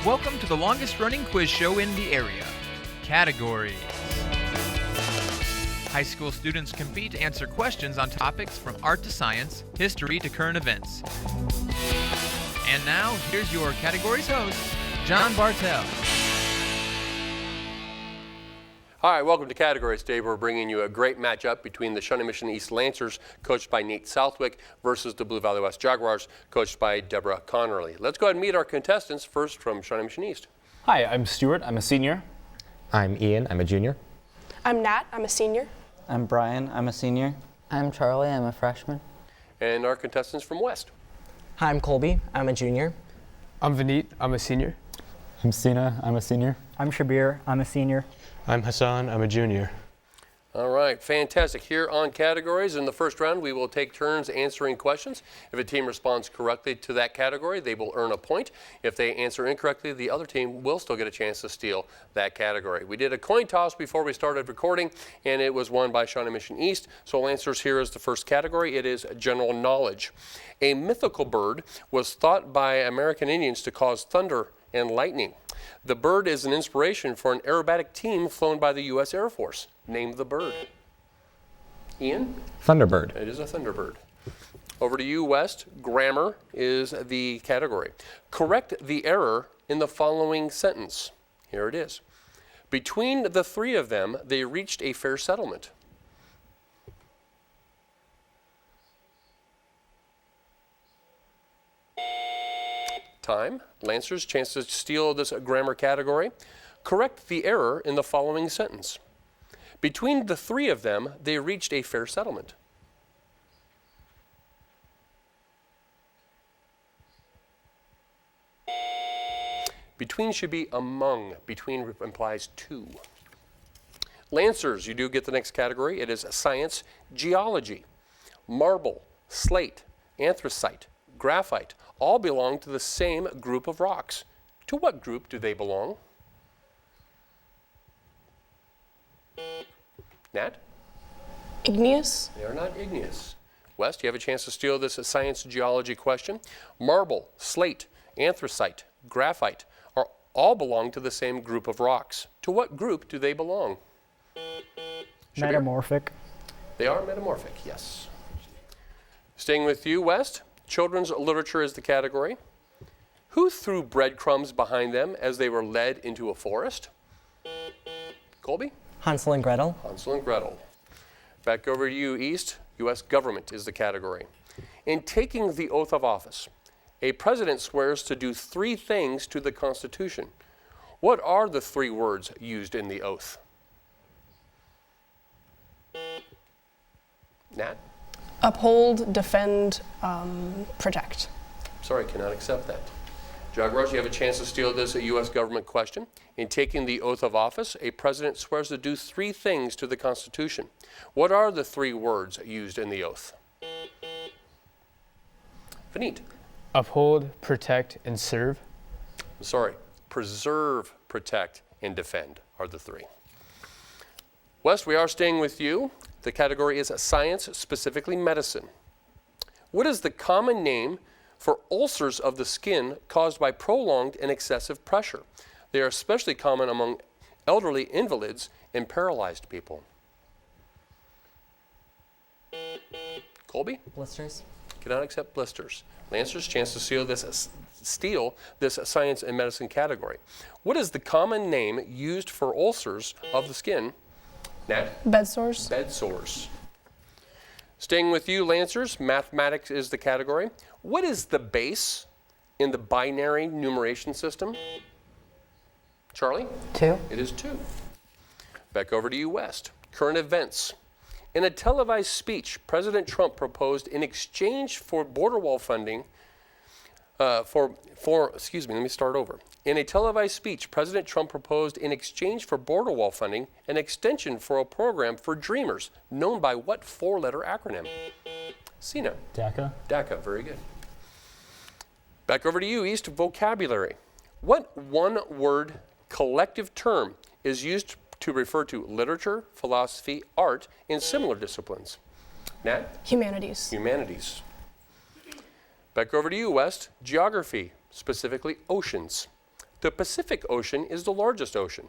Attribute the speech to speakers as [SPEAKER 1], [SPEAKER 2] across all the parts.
[SPEAKER 1] Welcome to the longest running quiz show in the area. Categories. High school students compete to answer questions on topics from art to science, history to current events. And now, here's your categories host, John Bartell.
[SPEAKER 2] Hi, welcome to Categories. Today we're bringing you a great matchup between the Shawnee Mission East Lancers, coached by Nate Southwick, versus the Blue Valley West Jaguars, coached by Deborah Connerly. Let's go ahead and meet our contestants. First from Shawnee Mission East.
[SPEAKER 3] Hi, I'm Stuart. I'm a senior.
[SPEAKER 4] I'm Ian. I'm a junior.
[SPEAKER 5] I'm Nat. I'm a senior.
[SPEAKER 6] I'm Brian. I'm a senior.
[SPEAKER 7] I'm Charlie. I'm a freshman.
[SPEAKER 2] And our contestants from West.
[SPEAKER 8] Hi, I'm Colby. I'm a junior.
[SPEAKER 9] I'm Vineet. I'm a senior.
[SPEAKER 10] I'm Sina. I'm a senior.
[SPEAKER 11] I'm Shabir. I'm a senior.
[SPEAKER 12] I'm Hassan. I'm a junior.
[SPEAKER 2] All right, fantastic. Here on Categories, in the first round, we will take turns answering questions. If a team responds correctly to that category, they will earn a point. If they answer incorrectly, the other team will still get a chance to steal that category. We did a coin toss before we started recording, and it was won by Shawnee Mission East. So answers here is the first category. It is general knowledge. A mythical bird was thought by American Indians to cause thunder and lightning. The bird is an inspiration for an aerobatic team flown by the U.S. Air Force. Name the bird. Ian?
[SPEAKER 4] Thunderbird.
[SPEAKER 2] It is a thunderbird. Over to you, West. Grammar is the category. Correct the error in the following sentence. Here it is. Between the three of them, they reached a fair settlement. Time. Lancers, chance to steal this grammar category. Correct the error in the following sentence. Between the three of them, they reached a fair settlement. Between should be among. Between implies two. Lancers, you do get the next category. It is science, geology. Marble, slate, anthracite, graphite all belong to the same group of rocks. To what group do they belong? Nat?
[SPEAKER 5] Igneous.
[SPEAKER 2] They are not igneous. West, you have a chance to steal this science geology question. Marble, slate, anthracite, graphite all belong to the same group of rocks. To what group do they belong? Shabir?
[SPEAKER 11] Metamorphic.
[SPEAKER 2] They are metamorphic, yes. Staying with you, West. Children's literature is the category. Who threw breadcrumbs behind them as they were led into a forest? Colby?
[SPEAKER 8] Hansel and Gretel.
[SPEAKER 2] Hansel and Gretel. Back over to you, East. U.S. government is the category. In taking the oath of office, a president swears to do three things to the Constitution. What are the three words used in the oath? Nat?
[SPEAKER 5] Uphold, defend, protect.
[SPEAKER 2] Sorry, cannot accept that. Jaguars, you have a chance to steal this U.S. government question. In taking the oath of office, a president swears to do three things to the Constitution. What are the three words used in the oath? Vineet.
[SPEAKER 9] Uphold, protect, and serve.
[SPEAKER 2] Sorry, preserve, protect, and defend are the three. Wes, we are staying with you. The category is science, specifically medicine. What is the common name for ulcers of the skin caused by prolonged and excessive pressure? They are especially common among elderly invalids and paralyzed people. Colby?
[SPEAKER 8] Blisters.
[SPEAKER 2] Cannot accept blisters. Lancers, chance to steal this science and medicine category. What is the common name used for ulcers of the skin? Nat?
[SPEAKER 5] Bed sores.
[SPEAKER 2] Bed sores. Staying with you, Lancers, mathematics is the category. What is the base in the binary numeration system? Charlie?
[SPEAKER 7] 2.
[SPEAKER 2] It is 2. Back over to you, West. Current events. In a televised speech, President Trump proposed in exchange for border wall funding, In a televised speech, President Trump proposed in exchange for border wall funding an extension for a program for dreamers, known by what four-letter acronym? Sina.
[SPEAKER 10] DACA.
[SPEAKER 2] DACA, very good. Back over to you, East. Vocabulary. What one-word collective term is used to refer to literature, philosophy, art, and similar disciplines? Nat?
[SPEAKER 5] Humanities.
[SPEAKER 2] Humanities. Back over to you, West. Geography, specifically oceans. The Pacific Ocean is the largest ocean.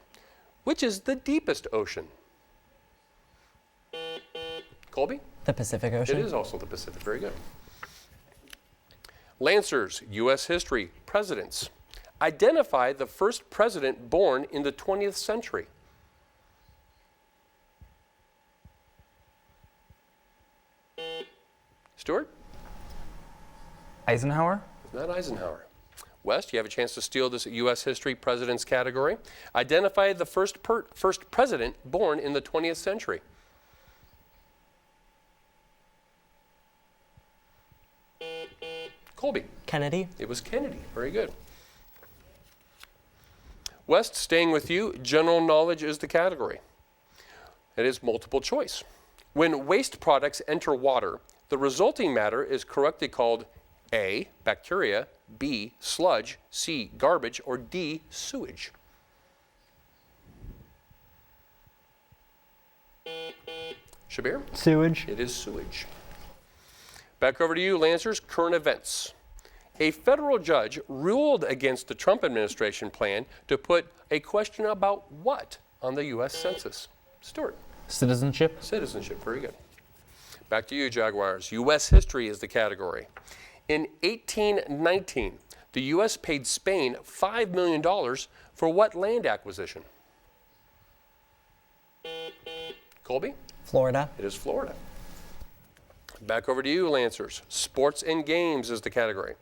[SPEAKER 2] Which is the deepest ocean? Colby?
[SPEAKER 8] The Pacific Ocean.
[SPEAKER 2] It is also the Pacific. Very good. Lancers, U.S. history, presidents. Identify the first president born in the 20th century. Stuart?
[SPEAKER 3] Eisenhower.
[SPEAKER 2] It's not Eisenhower. West, you have a chance to steal this U.S. history presidents category. Identify the first president born in the 20th century. Colby.
[SPEAKER 8] Kennedy.
[SPEAKER 2] It was Kennedy. Very good. West, staying with you, general knowledge is the category. It is multiple choice. When waste products enter water, the resulting matter is correctly called A, bacteria, B, sludge, C, garbage, or D, sewage. Shabir?
[SPEAKER 11] Sewage.
[SPEAKER 2] It is sewage. Back over to you, Lancers, current events. A federal judge ruled against the Trump administration plan to put a question about what on the U.S. Census? Stuart?
[SPEAKER 3] Citizenship.
[SPEAKER 2] Citizenship, very good. Back to you, Jaguars. U.S. history is the category. In 1819, the U.S. paid Spain $5 million for what land acquisition? Colby?
[SPEAKER 8] Florida.
[SPEAKER 2] It is Florida. Back over to you, Lancers. Sports and games is the category.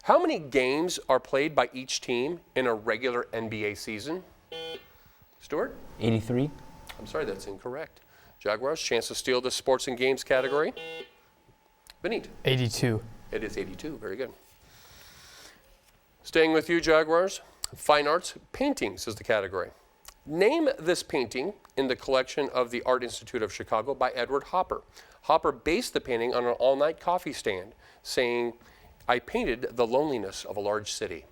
[SPEAKER 2] How many games are played by each team in a regular NBA season? Stuart?
[SPEAKER 3] 83.
[SPEAKER 2] I'm sorry, that's incorrect. Jaguars, chance to steal the sports and games category. Benit?
[SPEAKER 9] 82.
[SPEAKER 2] It is 82. Very good. Staying with you, Jaguars. Fine arts, paintings is the category. Name this painting in the collection of the Art Institute of Chicago by Edward Hopper. Hopper based the painting on an all-night coffee stand, saying, "I painted the loneliness of a large city."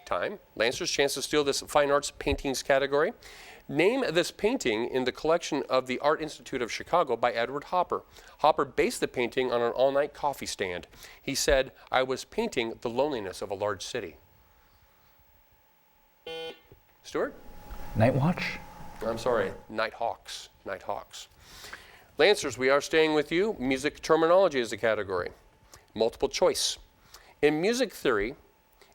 [SPEAKER 2] Time. Lancers, chance to steal this fine arts paintings category. Name this painting in the collection of the Art Institute of Chicago by Edward Hopper. Hopper based the painting on an all-night coffee stand. He said, "I was painting the loneliness of a large city." Stuart?
[SPEAKER 3] Night Watch.
[SPEAKER 2] I'm sorry, Nighthawks. Nighthawks. Lancers, we are staying with you. Music terminology is the category. Multiple choice. In music theory,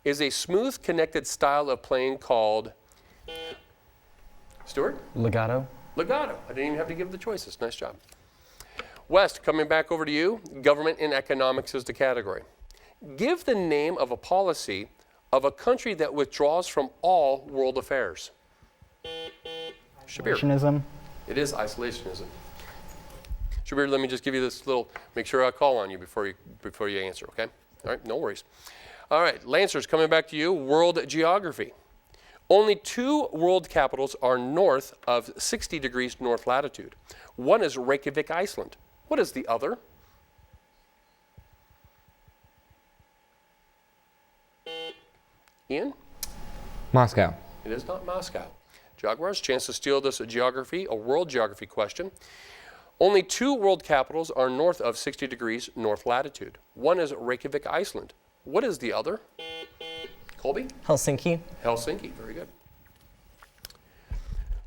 [SPEAKER 2] is a smooth connected style of playing called, Stuart?
[SPEAKER 3] Legato.
[SPEAKER 2] Legato. I didn't even have to give the choices. Nice job. West, coming back over to you. Government and economics is the category. Give the name of a policy of a country that withdraws from all world affairs. Shabir.
[SPEAKER 11] Isolationism.
[SPEAKER 2] It is isolationism. Shabir, let me just give you this little, make sure I call on you before you answer, okay? All right, no worries. All right, Lancers, coming back to you. World geography. Only 2 world capitals are north of 60 degrees north latitude. One is Reykjavik, Iceland. What is the other? Ian?
[SPEAKER 4] Moscow.
[SPEAKER 2] It is not Moscow. Jaguars, chance to steal this geography, a world geography question. Only 2 world capitals are north of 60 degrees north latitude. One is Reykjavik, Iceland. What is the other? Colby?
[SPEAKER 8] Helsinki.
[SPEAKER 2] Helsinki, very good.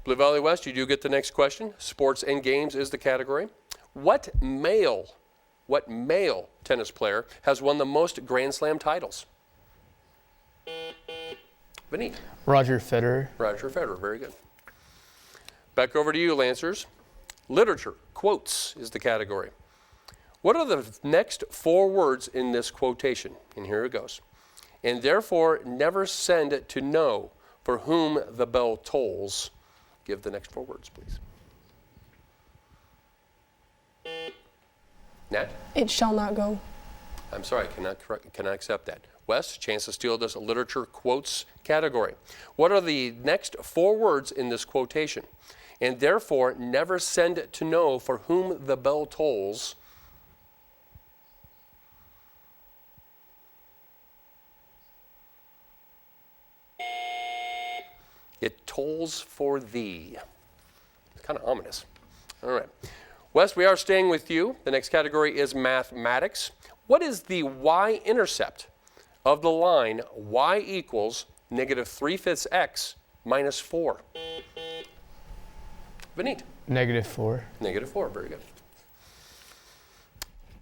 [SPEAKER 2] Blue Valley West, you do get the next question. Sports and games is the category. What male tennis player has won the most Grand Slam titles? Benit.
[SPEAKER 9] Roger Federer.
[SPEAKER 2] Roger Federer, very good. Back over to you, Lancers. Literature, quotes is the category. What are the next 4 words in this quotation? And here it goes. And therefore never send to know for whom the bell tolls. Give the next 4 words, please. Nat?
[SPEAKER 5] It shall not go.
[SPEAKER 2] I'm sorry, cannot accept that. Wes, chance to steal this literature quotes category. What are the next 4 words in this quotation? And therefore never send to know for whom the bell tolls. It tolls for thee. It's kind of ominous. All right. Wes, we are staying with you. The next category is mathematics. What is the y-intercept of the line y equals -3/5 x minus 4? Vineet.
[SPEAKER 9] -4.
[SPEAKER 2] -4, very good.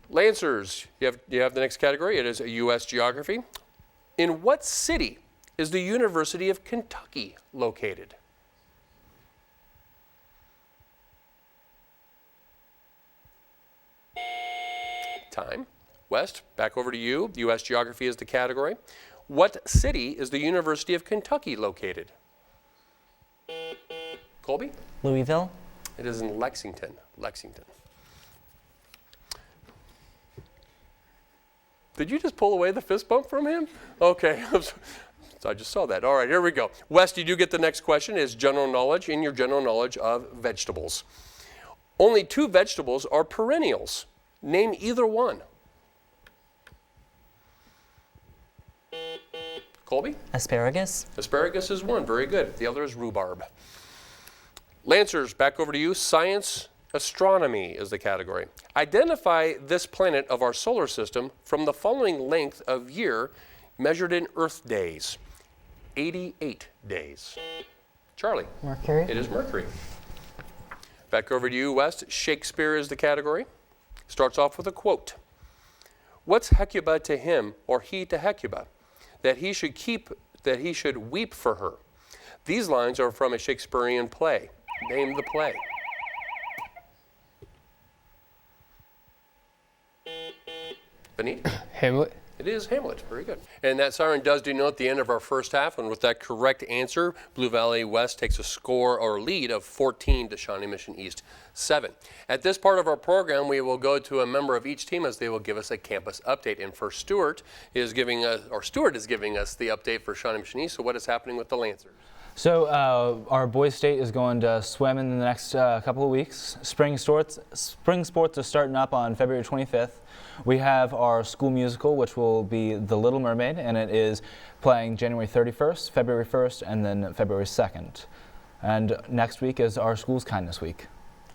[SPEAKER 2] Lancers, you have the next category. It is U.S. geography. In what city is the University of Kentucky located? Time. West, back over to you. U.S. geography is the category. What city is the University of Kentucky located? Colby?
[SPEAKER 8] Louisville.
[SPEAKER 2] It is in Lexington. Did you just pull away the fist bump from him? Okay. I just saw that. All right, here we go. Wes, you do get the next question. Is general knowledge in your general knowledge of vegetables. Only 2 vegetables are perennials. Name either one. Colby?
[SPEAKER 8] Asparagus.
[SPEAKER 2] Asparagus is one. Very good. The other is rhubarb. Lancers, back over to you. Science, astronomy is the category. Identify this planet of our solar system from the following length of year measured in Earth days. 88 days. Charlie?
[SPEAKER 7] Mercury.
[SPEAKER 2] It is Mercury. Back over to you, West. Shakespeare is the category. Starts off with a quote. What's Hecuba to him, or he to Hecuba, that he should weep for her? These lines are from a Shakespearean play. Name the play. Benita?
[SPEAKER 9] Hamlet.
[SPEAKER 2] It is Hamlet. Very good. And that siren does denote the end of our first half. And with that correct answer, Blue Valley West takes a score or lead of 14 to Shawnee Mission East 7. At this part of our program, we will go to a member of each team as they will give us a campus update. And first, Stuart is giving us the update for Shawnee Mission East. So what is happening with the Lancers?
[SPEAKER 3] So our boys state is going to swim in the next couple of weeks. Spring sports are starting up on February 25th. We have our school musical, which will be The Little Mermaid, and it is playing January 31st, February 1st, and then February 2nd. And next week is our School's Kindness Week.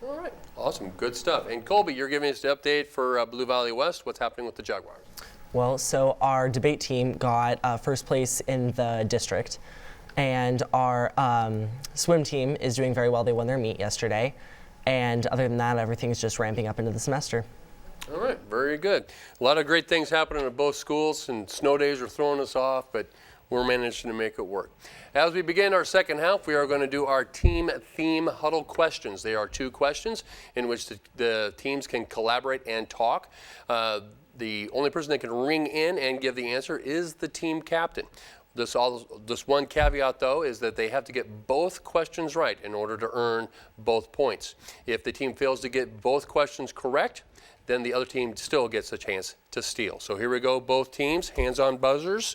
[SPEAKER 2] All right. Awesome. Good stuff. And Colby, you're giving us the update for Blue Valley West. What's happening with the Jaguars?
[SPEAKER 8] Well, so our debate team got first place in the district. And our swim team is doing very well. They won their meet yesterday. And other than that, everything's just ramping up into the semester.
[SPEAKER 2] All right, very good. A lot of great things happening at both schools, and snow days are throwing us off, but we're managing to make it work. As we begin our second half, we are going to do our team theme huddle questions. They are 2 questions in which the teams can collaborate and talk. The only person that can ring in and give the answer is the team captain. This one caveat, though, is that they have to get both questions right in order to earn both points. If the team fails to get both questions correct, then the other team still gets a chance to steal. So here we go, both teams, hands on buzzers.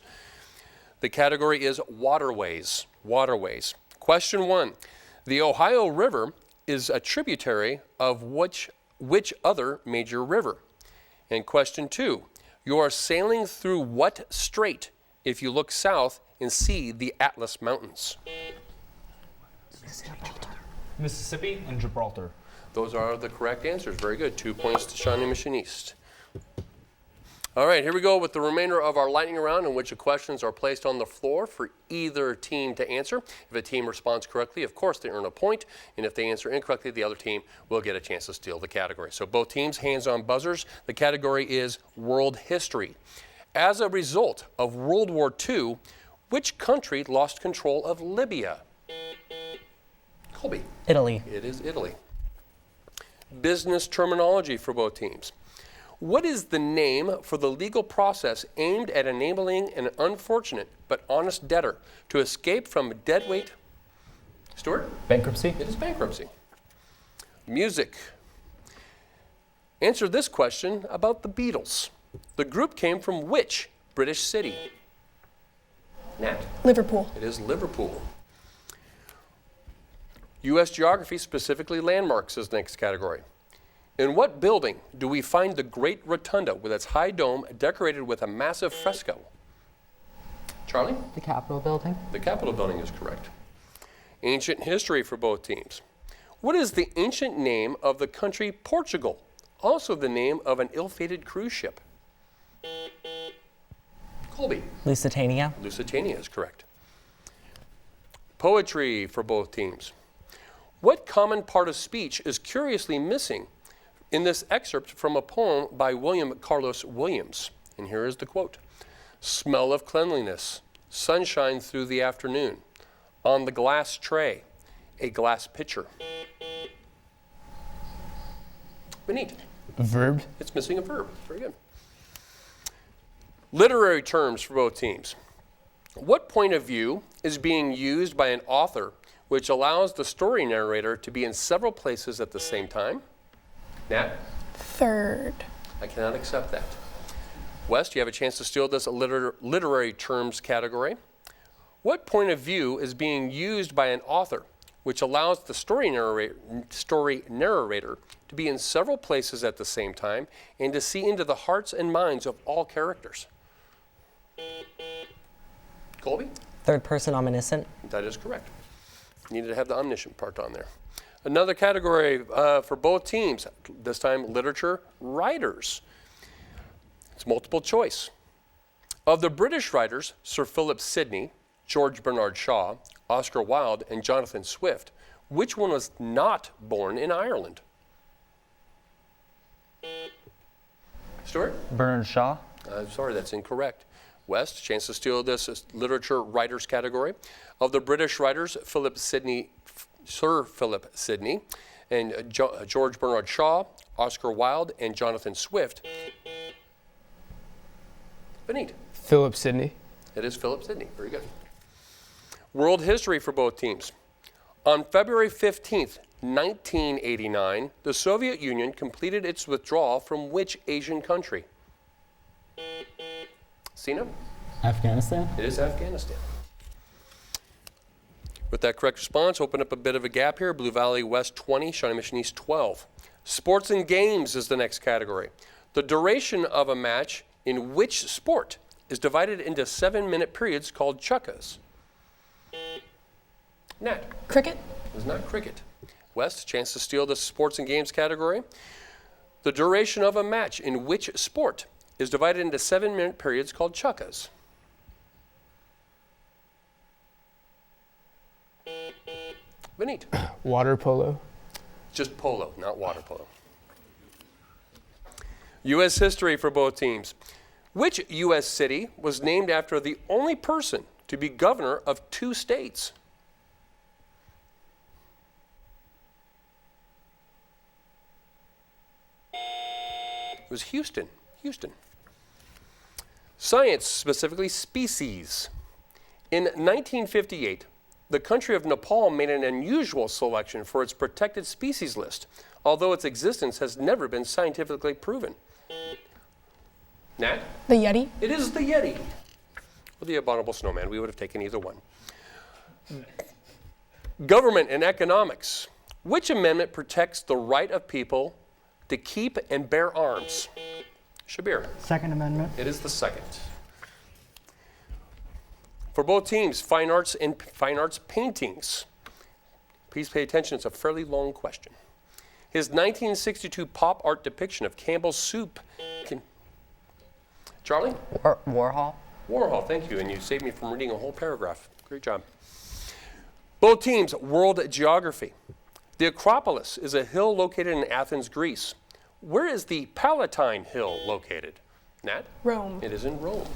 [SPEAKER 2] The category is waterways. Waterways. Question 1. The Ohio River is a tributary of which other major river? And question 2. You are sailing through what strait if you look south and see the Atlas Mountains?
[SPEAKER 3] Mississippi and Gibraltar.
[SPEAKER 2] Those are the correct answers. Very good. 2 points to Shawnee Mission East. All right, here we go with the remainder of our lightning round in which the questions are placed on the floor for either team to answer. If a team responds correctly, of course, they earn a point. And if they answer incorrectly, the other team will get a chance to steal the category. So both teams, hands on buzzers. The category is world history. As a result of World War II, which country lost control of Libya? Colby.
[SPEAKER 8] Italy.
[SPEAKER 2] It is Italy. Business terminology for both teams. What is the name for the legal process aimed at enabling an unfortunate but honest debtor to escape from deadweight? Stuart?
[SPEAKER 3] Bankruptcy.
[SPEAKER 2] It is bankruptcy. Music. Answer this question about the Beatles. The group came from which British city? Nat?
[SPEAKER 5] Liverpool.
[SPEAKER 2] It is Liverpool. U.S. geography, specifically landmarks, is the next category. In what building do we find the Great Rotunda with its high dome decorated with a massive fresco? Charlie?
[SPEAKER 7] The Capitol building.
[SPEAKER 2] The Capitol building is correct. Ancient history for both teams. What is the ancient name of the country Portugal? Also the name of an ill-fated cruise ship. Colby.
[SPEAKER 8] Lusitania.
[SPEAKER 2] Lusitania is correct. Poetry for both teams. What common part of speech is curiously missing in this excerpt from a poem by William Carlos Williams? And here is the quote. Smell of cleanliness, sunshine through the afternoon, on the glass tray, a glass pitcher. Benit.
[SPEAKER 9] Verb.
[SPEAKER 2] It's missing a verb. Very good. Literary terms for both teams. What point of view is being used by an author which allows the story narrator to be in several places at the same time? Nat?
[SPEAKER 5] Third.
[SPEAKER 2] I cannot accept that. West, you have a chance to steal this literary terms category. What point of view is being used by an author which allows the story narrator to be in several places at the same time and to see into the hearts and minds of all characters? Colby?
[SPEAKER 8] Third person omniscient.
[SPEAKER 2] That is correct. You needed to have the omniscient part on there. Another category for both teams, this time literature writers. It's multiple choice. Of the British writers, Sir Philip Sidney, George Bernard Shaw, Oscar Wilde, and Jonathan Swift, which one was not born in Ireland? Stuart?
[SPEAKER 3] Bernard Shaw.
[SPEAKER 2] I'm sorry, that's incorrect. West, chance to steal this literature writers category. Of the British writers, Sir Philip Sidney, and George Bernard Shaw, Oscar Wilde, and Jonathan Swift. Benit.
[SPEAKER 9] Philip Sidney.
[SPEAKER 2] It is Philip Sidney. Very good. World history for both teams. On February 15th, 1989, the Soviet Union completed its withdrawal from which Asian country? Sina?
[SPEAKER 10] Afghanistan.
[SPEAKER 2] It is Afghanistan. With that correct response, open up a bit of a gap here. Blue Valley West 20, Shawnee Mission East 12. Sports and games is the next category. The duration of a match in which sport is divided into 7-minute periods called chukkas? Nat?
[SPEAKER 5] Cricket.
[SPEAKER 2] It is not cricket. West, chance to steal the sports and games category. The duration of a match in which sport is divided into 7-minute periods called chukkas? Benit.
[SPEAKER 9] Water polo.
[SPEAKER 2] Just polo, not water polo. U.S. history for both teams. Which U.S. city was named after the only person to be governor of 2 states? It was Houston. Houston. Science, specifically species. In 1958, the country of Nepal made an unusual selection for its protected species list, although its existence has never been scientifically proven. Nat?
[SPEAKER 5] The Yeti.
[SPEAKER 2] It is the Yeti. Or the abominable snowman. We would have taken either one. Government and economics. Which amendment protects the right of people to keep and bear arms? Shabir.
[SPEAKER 11] Second Amendment.
[SPEAKER 2] It is the second. For both teams, fine arts and fine arts paintings. Please pay attention, it's a fairly long question. His 1962 pop art depiction of Campbell's soup. Charlie?
[SPEAKER 7] Warhol.
[SPEAKER 2] Warhol, thank you. And you saved me from reading a whole paragraph. Great job. Both teams, world geography. The Acropolis is a hill located in Athens, Greece. Where is the Palatine Hill located? Nat?
[SPEAKER 5] Rome.
[SPEAKER 2] It is in Rome.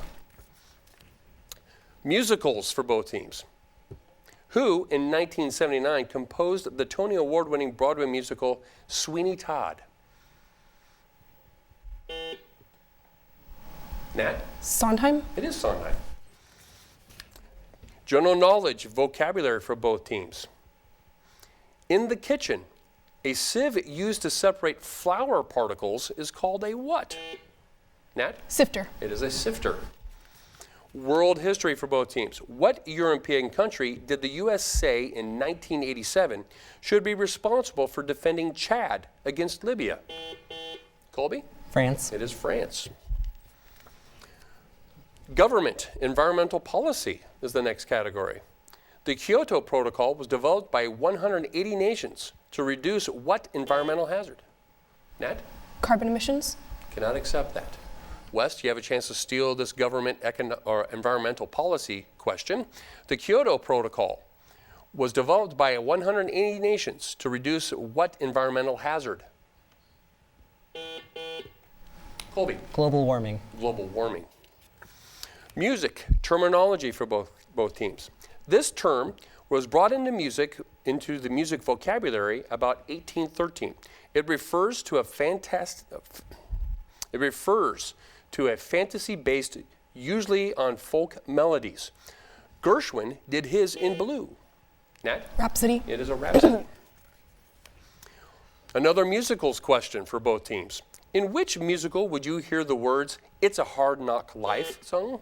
[SPEAKER 2] Musicals for both teams. Who, in 1979, composed the Tony Award-winning Broadway musical Sweeney Todd? Nat?
[SPEAKER 5] Sondheim.
[SPEAKER 2] It is Sondheim. General knowledge, vocabulary for both teams. In the kitchen, a sieve used to separate flour particles is called a what? Nat?
[SPEAKER 5] Sifter.
[SPEAKER 2] It is a sifter. World history for both teams. What European country did the U.S. say in 1987 should be responsible for defending Chad against Libya? Colby?
[SPEAKER 8] France.
[SPEAKER 2] It is France. Government, environmental policy is the next category. The Kyoto Protocol was developed by 180 nations to reduce what environmental hazard? Nat?
[SPEAKER 5] Carbon emissions.
[SPEAKER 2] Cannot accept that. West, you have a chance to steal this government or environmental policy question. The Kyoto Protocol was developed by 180 nations to reduce what environmental hazard? Colby.
[SPEAKER 8] Global warming.
[SPEAKER 2] Global warming. Music, terminology for both teams. This term was brought into the music vocabulary about 1813. It refers to a fantasy-based, usually on folk melodies. Gershwin did his in blue. Nat?
[SPEAKER 5] Rhapsody.
[SPEAKER 2] It is a rhapsody. Another musicals question for both teams. In which musical would you hear the words, "It's a Hard Knock Life" sung?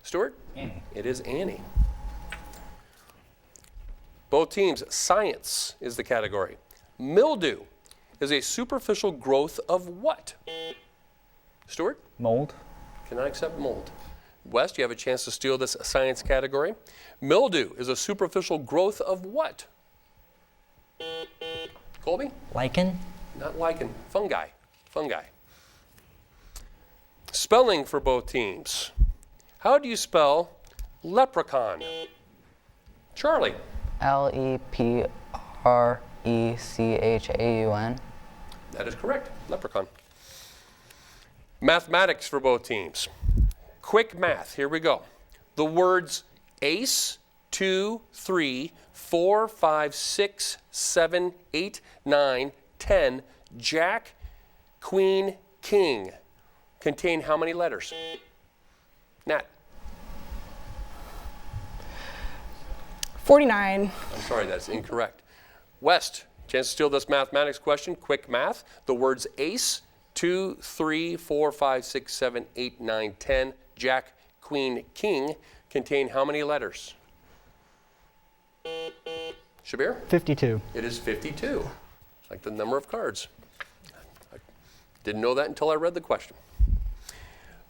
[SPEAKER 2] Stuart?
[SPEAKER 11] Annie.
[SPEAKER 2] It is Annie. Both teams, science is the category. Mildew is a superficial growth of what? Stuart?
[SPEAKER 3] Mold.
[SPEAKER 2] Cannot accept mold. West, you have a chance to steal this science category. Mildew is a superficial growth of what? Colby?
[SPEAKER 8] Lichen.
[SPEAKER 2] Not lichen. Fungi. Fungi. Spelling for both teams. How do you spell leprechaun? Charlie?
[SPEAKER 7] Leprechaun.
[SPEAKER 2] That is correct. Leprechaun. Mathematics for both teams. Quick math. Here we go. The words ace, 2, 3, 4, 5, 6, 7, 8, 9, 10, jack, queen, king contain how many letters? Nat?
[SPEAKER 5] 49.
[SPEAKER 2] I'm sorry, that's incorrect. West, chance to steal this mathematics question. Quick math. The words ace, 2, 3, 4, 5, 6, 7, 8, 9, 10, jack, queen, king contain how many letters? Shabir?
[SPEAKER 11] 52.
[SPEAKER 2] It is 52, like the number of cards. I didn't know that until I read the question.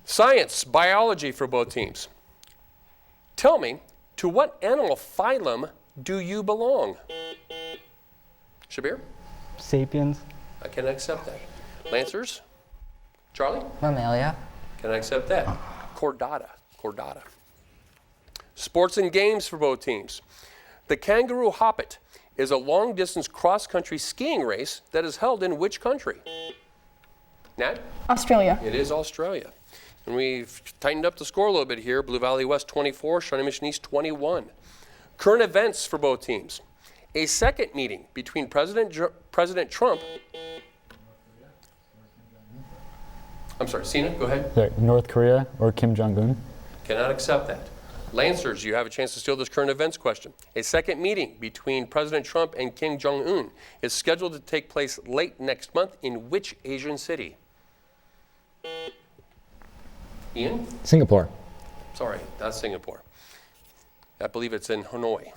[SPEAKER 2] Science, biology for both teams. Tell me, to what animal phylum do you belong? Shabir?
[SPEAKER 11] Sapiens.
[SPEAKER 2] I can accept that. Lancers? Charlie?
[SPEAKER 7] Mammalia.
[SPEAKER 2] Can I accept that? Chordata. Chordata. Sports and games for both teams. The Kangaroo Hoppet is a long-distance cross-country skiing race that is held in which country? Nat?
[SPEAKER 5] Australia.
[SPEAKER 2] It is Australia. And we've tightened up the score a little bit here. Blue Valley West 24, Shawnee Mission East 21. Current events for both teams. A second meeting between President Trump. I'm sorry, Sina, go ahead.
[SPEAKER 10] North Korea or Kim Jong-un?
[SPEAKER 2] Cannot accept that. Lancers, you have a chance to steal this current events question. A second meeting between President Trump and Kim Jong-un is scheduled to take place late next month in which Asian city? Ian?
[SPEAKER 4] Singapore.
[SPEAKER 2] Sorry, not Singapore. I believe it's in Hanoi.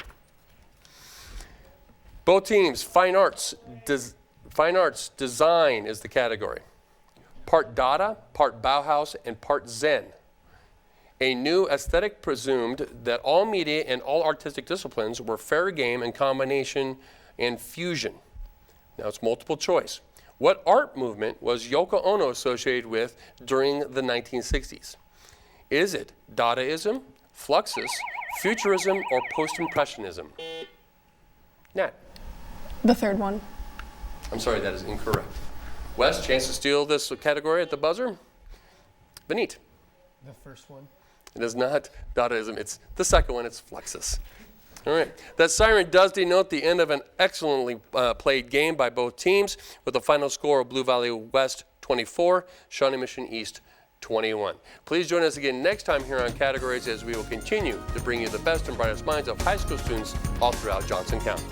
[SPEAKER 2] Both teams, fine arts design is the category. Part Dada, part Bauhaus, and part Zen. A new aesthetic presumed that all media and all artistic disciplines were fair game and combination and fusion. Now it's multiple choice. What art movement was Yoko Ono associated with during the 1960s? Is it Dadaism, Fluxus, Futurism, or Post-Impressionism? Nat?
[SPEAKER 5] The third one.
[SPEAKER 2] I'm sorry, that is incorrect. Wes, chance to steal this category at the buzzer? Benit?
[SPEAKER 9] The first one.
[SPEAKER 2] It is not Dadaism, it's the second one, it's Fluxus. All right, that siren does denote the end of an excellently played game by both teams with a final score of Blue Valley West 24, Shawnee Mission East 21. Please join us again next time here on Categories as we will continue to bring you the best and brightest minds of high school students all throughout Johnson County.